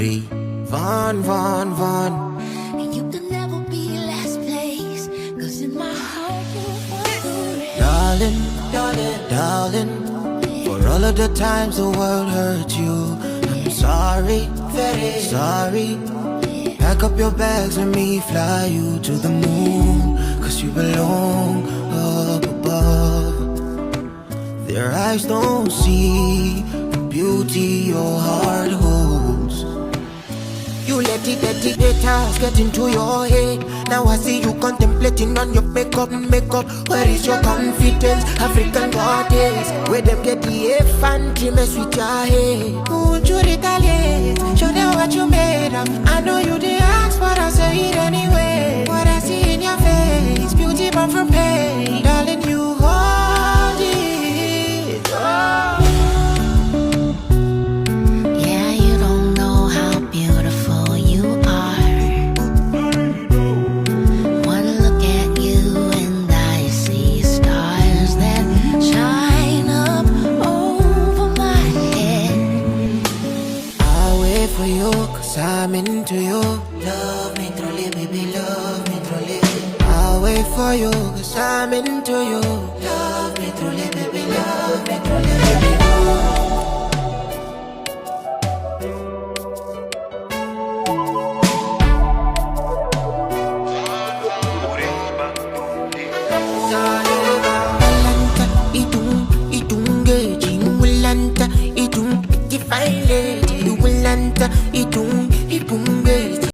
very Von. And you could never be last place, 'cause in my heart you were Darling, for all of the times the world hurt you, I'm sorry, very sorry. Pack up your bags and me fly you to the moon, 'cause you belong up above. Their eyes don't see the beauty your heart holds. You let the dirty haters get into your head. Now I see you contemplating on your makeup. Where is your confidence? African goddess, where them get the infantry mess with your head. Won't you retaliate? Show them what you made of. I know you didn't ask, but I say it anyway. What I see in your face, beauty born from pain. Darling, you hold it. Oh. Yeah, you don't know how beautiful you are. One look at you and I see stars that shine up over my head. I'll wait for you, 'cause I'm into you. Love me truly, baby, love me truly. I'll wait for you, 'cause I'm into you. Love me truly, baby, love me truly, baby.